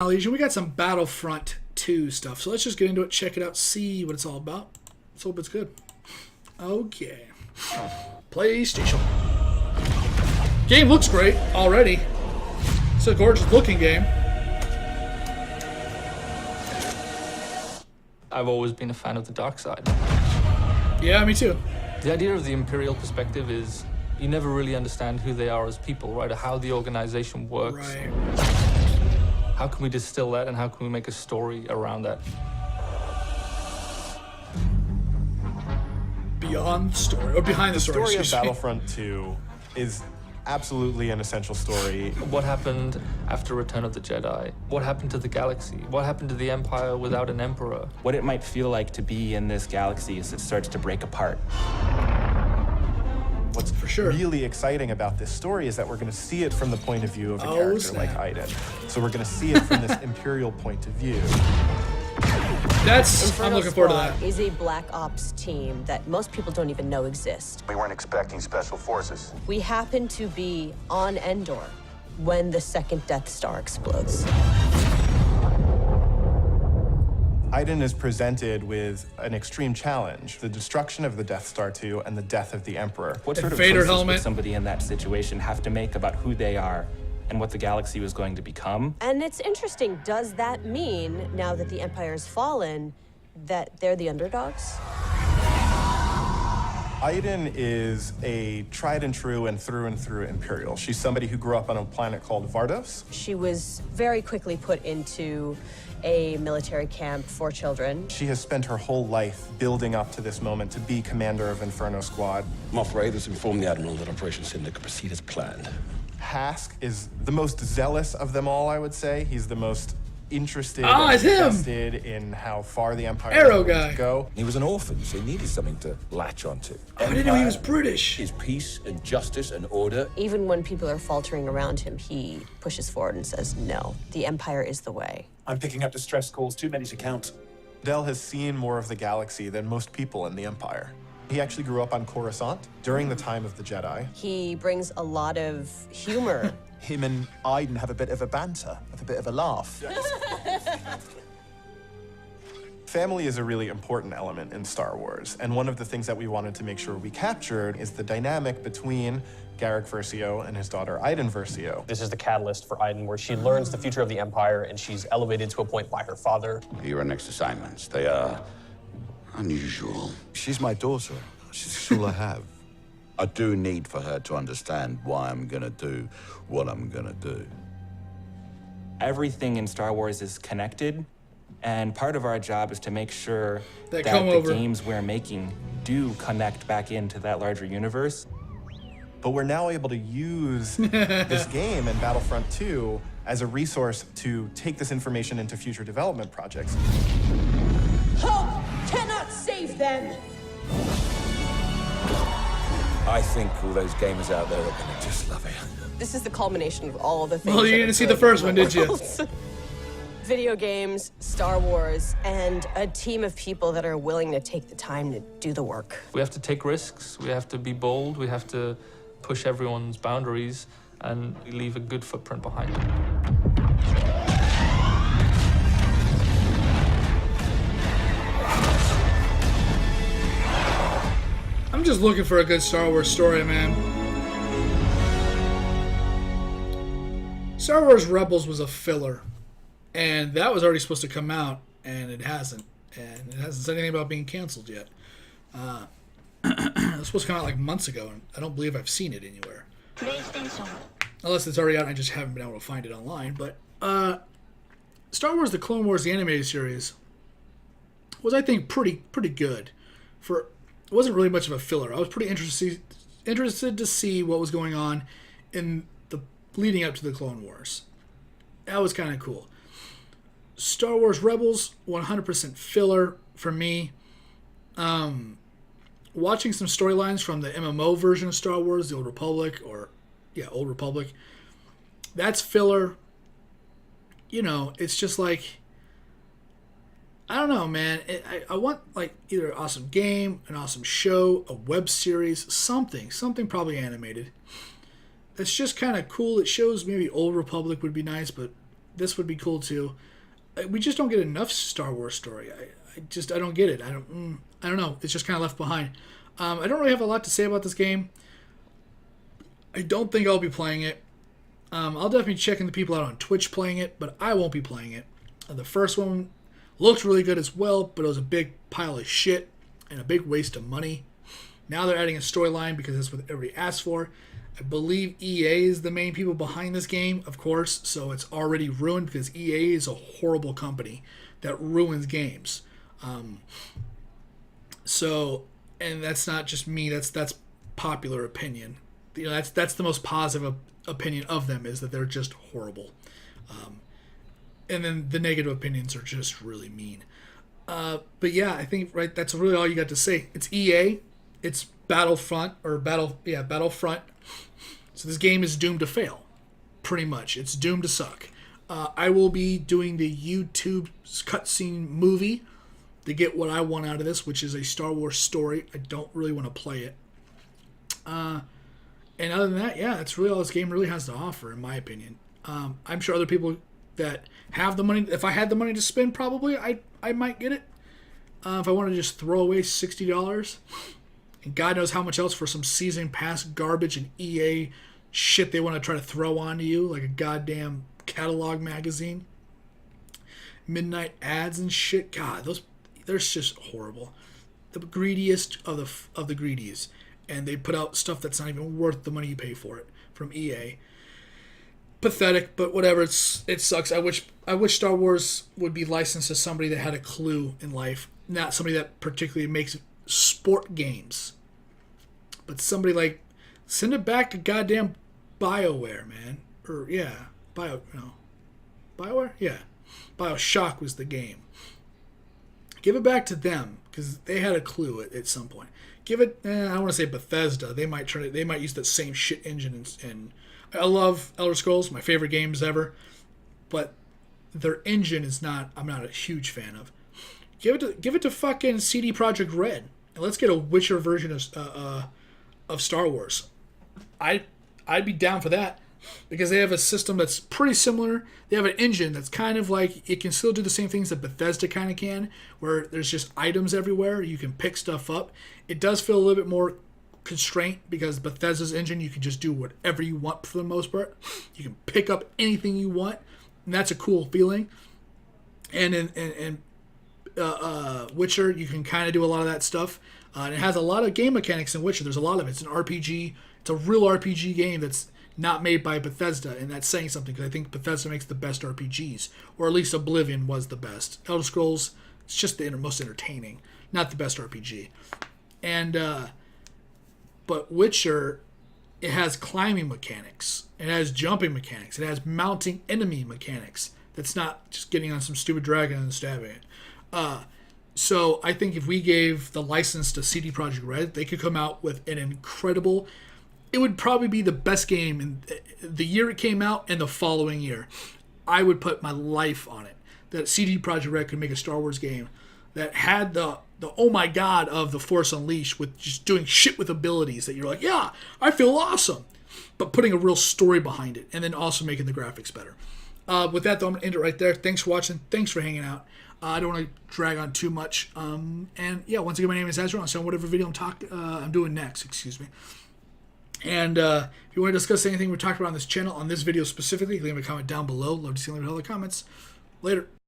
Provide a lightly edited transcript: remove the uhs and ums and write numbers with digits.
Legion, we got some Battlefront 2 stuff. So let's just get into it, check it out, see what it's all about. Let's hope it's good. Okay. PlayStation. Game looks great already. It's a gorgeous looking game. I've always been a fan of the dark side. Yeah, me too. The idea of the Imperial perspective is you never really understand who they are as people, right? Or how the organization works. Right. How can we distill that and how can we make a story around that? Beyond the story, or behind the story. The story of excuse me. Battlefront 2 is absolutely an essential story. What happened after Return of the Jedi? What happened to the galaxy? What happened to the Empire without an emperor? What it might feel like to be in this galaxy as it starts to break apart. What's For sure. really exciting about this story is that we're going to see it from the point of view of a character snap. like Iden. So we're going to see it from this Imperial point of view. I'm Inferno looking forward to Squad that. is a black ops team that most people don't even know exists. We weren't expecting special forces. We happen to be on Endor when the second Death Star explodes. Iden is presented with an extreme challenge, the destruction of the Death Star 2 and the death of the Emperor. What sort of Vader choices helmet. would somebody in that situation have to make about who they are and what the galaxy was going to become? And it's interesting, does that mean, now that the Empire's fallen, that they're the underdogs? Iden is a tried and true and through Imperial. She's somebody who grew up on a planet called Vardos. She was very quickly put into a military camp for children. She has spent her whole life building up to this moment to be commander of Inferno Squad. Moff Raiders informed the Admiral that Operation Cinder could proceed as planned. Hask is the most zealous of them all, I would say. He's the most interested Ah, and it's him! invested in how far the Empire Arrow is going guy. to go. He was an orphan, so he needed something to latch onto. I didn't know he was British. Is peace and justice and order. Even when people are faltering around him, he pushes forward and says, no, the Empire is the way. I'm picking up distress calls, too many to count. Del has seen more of the galaxy than most people in the Empire. He actually grew up on Coruscant during the time of the Jedi. He brings a lot of humor. Him and Iden have a bit of a banter, have a bit of a laugh. Family is a really important element in Star Wars, and one of the things that we wanted to make sure we captured is the dynamic between Garrick Versio and his daughter Iden Versio. This is the catalyst for Iden, where she learns the future of the Empire, and she's elevated to a point by her father. Your next assignments, they are unusual. She's my daughter. She's all I have. I do need for her to understand why I'm gonna do what I'm gonna do. Everything in Star Wars is connected, and part of our job is to make sure They that come the over. games we're making do connect back into that larger universe. But we're now able to use this game and Battlefront 2 as a resource to take this information into future development projects. Hope cannot save them! I think all those gamers out there are gonna just love it. This is the culmination of all the things. Well, you that didn't are see good the first in one, the did you? world. Video games, Star Wars, and a team of people that are willing to take the time to do the work. We have to take risks, we have to be bold, we have to push everyone's boundaries and leave a good footprint behind. I'm just looking for a good Star Wars story, man. Star Wars Rebels was a filler, and that was already supposed to come out, and it hasn't. And it hasn't said anything about being canceled yet. It was supposed to come out like months ago, and I don't believe I've seen it anywhere. Unless it's already out and I just haven't been able to find it online. But Star Wars The Clone Wars, the animated series, was, I think, pretty good. It wasn't really much of a filler. I was pretty interested to see what was going on in the leading up to the Clone Wars. That was kind of cool. Star Wars Rebels, 100% filler for me. Watching some storylines from the MMO version of Star Wars, the Old Republic, Old Republic, that's filler. You know, it's just like, I don't know, man. I want like either an awesome game, an awesome show, a web series, something probably animated. It's just kind of cool. It shows maybe Old Republic would be nice, but this would be cool too. We just don't get enough Star Wars story. I don't get it. I don't know. It's just kind of left behind. I don't really have a lot to say about this game. I don't think I'll be playing it. I'll definitely be checking the people out on Twitch playing it, but I won't be playing it. The first one looked really good as well, but it was a big pile of shit and a big waste of money. Now they're adding a storyline because that's what everybody asked for. I believe EA is the main people behind this game, of course, so it's already ruined because EA is a horrible company that ruins games. And that's not just me, that's popular opinion. You know, that's the most positive opinion of them, is that they're just horrible. And then the negative opinions are just really mean. But yeah, I think that's really all you got to say. It's EA, it's Battlefront. So this game is doomed to fail, pretty much. It's doomed to suck. I will be doing the YouTube cutscene movie to get what I want out of this, which is a Star Wars story. I don't really want to play it. And other than that, yeah, that's really all this game really has to offer, in my opinion. I'm sure other people that have the money, if I had the money to spend, probably I might get it. If I want to just throw away $60, and God knows how much else for some season pass garbage and EA shit they want to try to throw onto you, like a goddamn catalog magazine, midnight ads and shit. God, they're just horrible. The greediest of the greedies, and they put out stuff that's not even worth the money you pay for it from EA. Pathetic, but whatever. It sucks. I wish Star Wars would be licensed to somebody that had a clue in life, not somebody that particularly makes sport games, but somebody like, send it back to goddamn BioWare, man. Or yeah, BioWare, yeah, BioShock was the game. Give it back to them because they had a clue at some point. Give it. I don't want to say Bethesda. They might use that same shit engine and I love Elder Scrolls, my favorite games ever, but their engine is not. I'm not a huge fan of. Give it to fucking CD Projekt Red, and let's get a Witcher version of Star Wars. I'd be down for that because they have a system that's pretty similar. They have an engine that's kind of like, it can still do the same things that Bethesda kind of can, where there's just items everywhere. You can pick stuff up. It does feel a little bit more constraint because Bethesda's engine, you can just do whatever you want for the most part. You can pick up anything you want, and that's a cool feeling. And in Witcher, you can kind of do a lot of that stuff. And it has a lot of game mechanics in Witcher. There's a lot of it. It's an RPG. It's a real RPG game that's not made by Bethesda, and that's saying something because I think Bethesda makes the best RPGs, or at least Oblivion was the best. Elder Scrolls, it's just the most entertaining, not the best RPG. And but Witcher, it has climbing mechanics, it has jumping mechanics, it has mounting enemy mechanics. That's not just getting on some stupid dragon and stabbing it. So I think if we gave the license to CD Projekt Red, they could come out with an incredible. It would probably be the best game in the year it came out and the following year. I would put my life on it that CD Projekt Red could make a Star Wars game that had the oh my god of the Force Unleashed, with just doing shit with abilities that you're like, yeah, I feel awesome, but putting a real story behind it, and then also making the graphics better. With that, though, I'm going to end it right there. Thanks for watching. Thanks for hanging out. I don't want to drag on too much. And yeah, once again, my name is Ezra. I'll show whatever video I'm doing next. Excuse me. And if you want to discuss anything we talked about on this channel, on this video specifically, leave a comment down below. Love to see all the comments. Later.